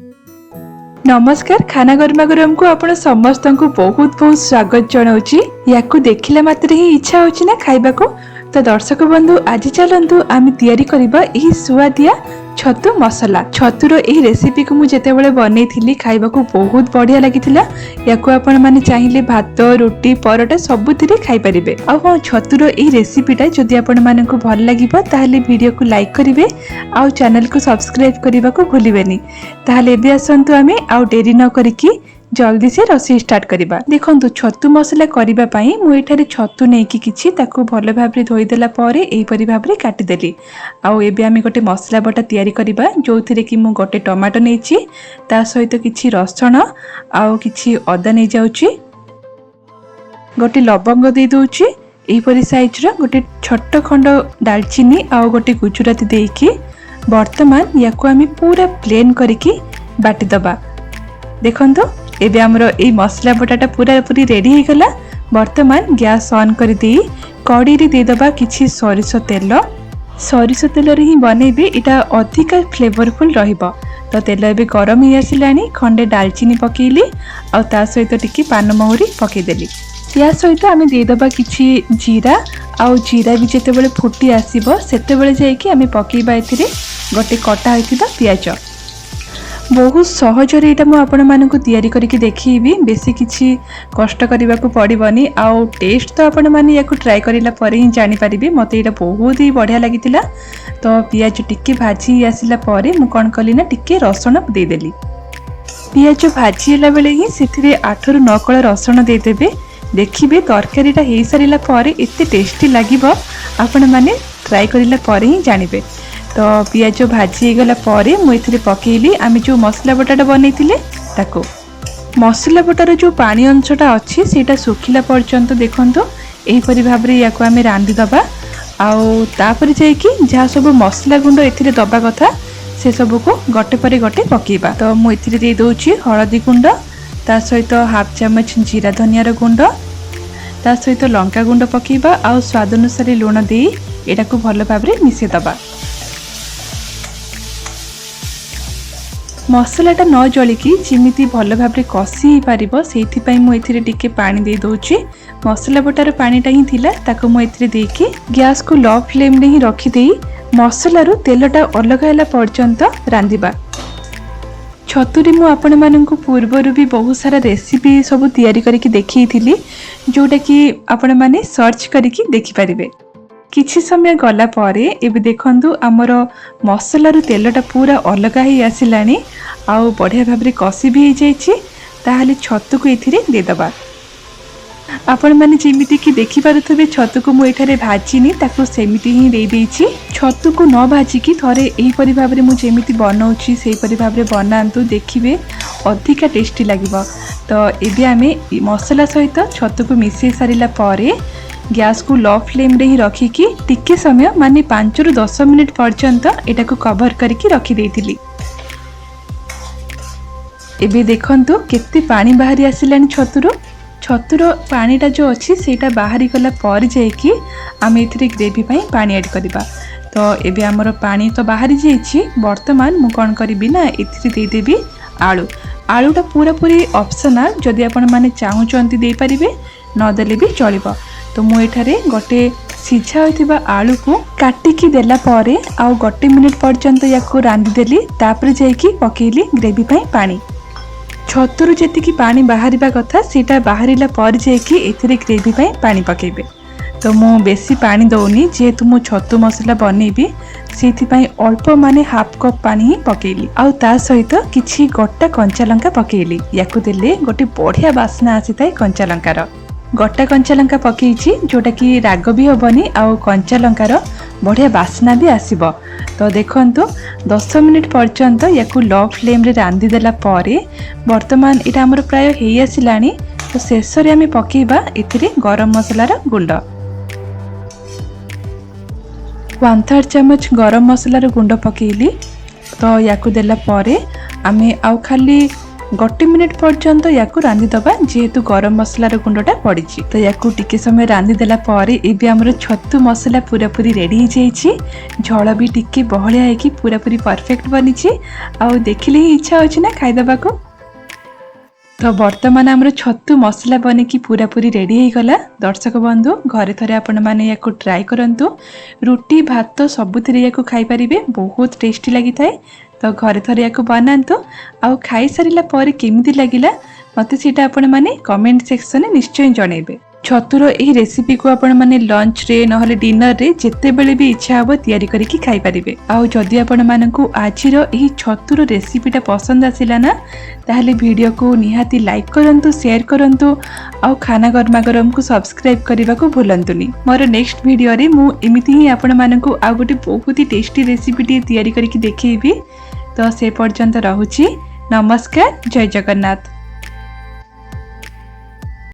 नमस्कार खाना गर्मागरम को आपण समस्त को बहुत बहुत स्वागत जनाऊँगी। या देखला मात्र ही इच्छा होची ना खाइबा को। तो दर्शक बंधु आज चलतु आम तैयारी करबा एही सुआदिया छतु मसला। छतुर एही रेसिपी को मुझे बनई थी खाइबा को बहुत बढ़िया लगी। या आपण माने चाहिए भात रोटी परोटा सबुथिरे खाई परिबे। आ हाँ छतुर एही रेसिपीटा जदि आपण माने को भल लागिबो ताहले वीडियो को लाइक करिवे आ चैनल को सब्सक्राइब करबा को भूलिबेनी। ताहले एबे आसंतु आमे आ डेरी न करिकी जल्दी से रोषेई स्टार्ट करिबा। देखंतु छतु मसला करिबा पई मु एठारे छतु नेकी किछि ताको भल भाबरे धोई देला परे एही परि भाबरे काटि देली। आ एबे आमे गोटे मसला बटा तयारी करिबा जोथिरे कि मु गोटे टमाटो नेछि ता सहित किछि रसुण आ किछि अदा नै जाउछि। गोटे लवंग दे दोछि एही परि साइज रो गोटे छोट खंड दालचीनी आ गोटे गुजराती देकी वर्तमान याको आमे पूरा प्लेन करिकी बाटी दबा। देखंतु एबे हमरो ए मसला बटाटा पूरा पूरी रेडी हो गला। वर्तमान गैस ऑन कर दी कड़ी रे दे दबा किछि सरिसो तेल रे ही बनेबे इटा अधिक फ्लेवरफुल रहइबो। तो तेल एबे गरम ही आसिलानी खंडे दालचीनी पकेइली आ ता सहित टिकी पान महुरी पकेइ देली। या सहित आमे दे दबा किछि जीरा आ जीरा भी जेते बेले फुटी आसीबो सेते बेले जाई कि आमे पकेइबा एथिरे गोटे कटा होइतिबा प्याज। बहुत सहज रे एटा मु आपण मानकु तयारी करके देखिबी। बेसी किछि कष्ट करबा को पड़िबनी आ टेस्ट तो आपण माने याको ट्राई करिला परे ही जानि परिबे। मते एटा बहुत ही बढ़िया लागितिला। तो पियाज टिके भाजी आसिला परे मु कोन कली ना टिके रसुण दे देली। पियाज भाजी होला बेले ही सेथिरे 8 रु 9 कळ रसुण दे देबे। देखिबे तरकारीटा हेई सारिला परे एते टेस्टी लागिबो आपण माने ट्राई करिला परे ही जानिबे। तो पियाज भाजी गला परे मु एथिरे पकेइली आमे जो मसला बटाटा बनैतिले ताको। मसला बटार जो पानी अंशटा अछि सेटा सुखिला पर्यंत देखंतो एही परि भाबरे याको आमे रांधी दबा। आउ तापर जाय कि जहा सब मसला गुंड एथिरे दबा कथा से सब को गटे परे गटे पकेइबा। तो मु एथिरे दे दोछि हळदी गुंड ता सहित हाफ चम्मच जीरा धनिया रो गुंड ता सहित लंका गुंड पकेइबा आउ स्वाद अनुसार लूण देई एटा को भलो भाबरे मिसे दबा। मसलाटा न जलिकी जिमिति भल भाबरे कसी पारिबो सेथि पई मु एथिरे टिके पानी दे दोछि। मसला बटार पानीटा ही थिला ताको मु एथिरे देकी गैस को लो फ्लेम रे ही रखी देई मसला रु तेलटा अलग हैला पर्यंत रांधिबा। छतुरी मु आपण माननकु पूर्वरु भी बहुत सारा रेसिपी सब तयारी करके देखि थिली जोटा कि आपण माने सर्च करके देखि परिबे। किछि समय गला परे एबे देखंतु हमर मसला रु तेलटा पूरा अलग ही आसिलानी आउ बढ़िया भाबरे कसी भी हो जाइछि। ताहाले छतु को एथिरे दे दबा। आपण माने जेमिति कि देखि पारुथबे छतु को मु एठारे भाजिनी ताको सेमिति ही दे देछि। छतु को न भाजी कि थरे एही परि भाबरे मु जेमिति बनाउछि सेही परि भाबरे बनांतु देखिबे अधिक टेस्टी लागिबो। तो एबे आमे मसला सहित छतु को मिसै सारिला परे गैस को लो फ्लेम रे ही रखिकी टिके समय माने 5 रु 10 मिनिट पर्यंत एटा को कवर करके रखी देइथिली। एबे देखंतु केते पानी बाहरी आसिलानी छतुर पानीटा जो अछि सेटा बाहरी गला पर जाय कि आमे एथिरे ग्रेवी पई पानी ऐड करबा। तो एबे हमर पानी तो बाहरी जाइछि। वर्तमान मु कोन करबी ना एथिरे दे देबी आलूटा पूरा पूरी ऑप्शनल जदि आपण माने चाहू चंती दे परिबे न देले भी चलिबो। तो मु एठारे गोटे सिझा होइतिबा आलू को काटिकी देला परे आउ गोटे मिनिट पर्यंत याको रांधी देली। तापर जायकी पकेइली ग्रेवी पई पानी। छतुरु जेतिकी पानी बाहरिबा कथा सेटा बाहरिला पर जायकी एथिरे ग्रेवी पई पानी पकेइबे। तो मु बेसी पानी दउनी जेहेतु मु छतु मसला बनेबी सेथि पई अल्प माने हाफ कप पानी ही पकेइली आउ ता सहित किछि गोटा कंचा लंका पकेइली। याको देले गोटे बढ़िया बास्ना आसीताय कंचा लंकार। गोटा कंचा लंका पकेइछि जोटा कि राग भी होबनी आउ कंचा लंकार बढ़िया बास्ना भी आसीबो। तो देखंतु 10 मिनिट पर्यंत याकु लो फ्लेम रे रांधी देला परे वर्तमान एटा हमर प्राय हेई आसिलानी। तो शेष रे आमे पकेइबा एथिरे गरम मसलार गुंड 1/3 चम्मच गरम मसलार गुंड पकेइली। तो याकु देला परे आमे आउ खाली गोटे मिनिट पर्यंत या रांधिदबा जेहेतु गरम मसलार गुंडटा पड़ी। तो या टिके समय रांधिदेला एबे आमर छतु मसला पूरा पूरी रेडी हो जाइए। झल भी टिके बहलिया है कि पूरा पूरी परफेक्ट बनी। आउ देखिले ही इच्छा होची ना खाइदबा को। तो बर्तमान आमर छतु मसला बने की पूरा पूरी रेडी हो गला। दर्शक बंधु घरे थरे आपण माने या ट्राई करंतु। रुटी भात सबुथिरे या खाई परिबे, बहुत टेस्टी लगी थाए। तो घरे थरे या बनातु। आउ खाई सारिला परे केमिति लागिला मते सीटा आपण माने कमेंट सेक्शन में निश्चय जणेबे। छतुर एही रेसिपी को आपण माने लंच रे नहले डिनर रे जेते बेले भी इच्छा हबो तयारी करिकि खाई परिबे। आउ जदि आपण मानकु आजिर एही छतुर रेसिपीटा पसंद आसिला ना ताहले वीडियो को निहाती लाइक करंतु, शेयर करंतु। आउ खाना गरमागरम को सब्सक्राइब करबा को भूलंतुनी। मोर नेक्स्ट वीडियो रे मु एमिति ही आपण मानकु आ गोटे बहुत ही टेस्टी रेसिपी तयारी करिकि देखैबी। तो से पर्यंत रहुची। नमस्कार, जय जगन्नाथ।